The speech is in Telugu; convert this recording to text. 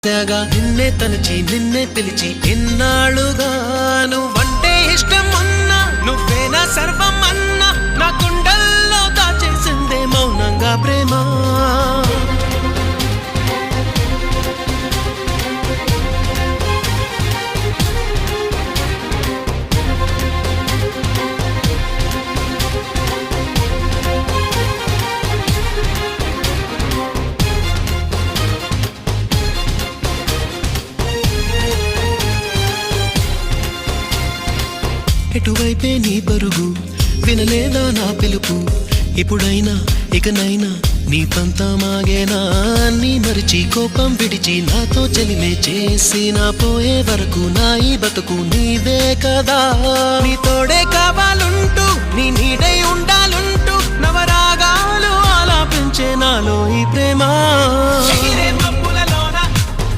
నిన్నే తలచి నిన్నే పిలిచి ఎన్నాళ్ళుగా నువ్వంటే ఇష్టం ఉన్నా నువ్వే నా సర్వం అన్నా నా గుండెల్లో దాచేసిందే మౌనంగా ప్రేమ. ఎటువైపే నీ పరుగు వినలేదా నా పిలుపు ఇప్పుడైనా ఇకనైనా నీ పంతమాగేనా నీ మరిచి కోపం విడిచి నాతో చెలిమే చేసి నా పోయే వరకు నా ఈ బతుకు నీవే కదా. నీ తోడే కావాలుంటూ నీ నీడై ఉండాలుంటూ నవరాగాలు ఆలాపించే నాలో ఈ ప్రేమ.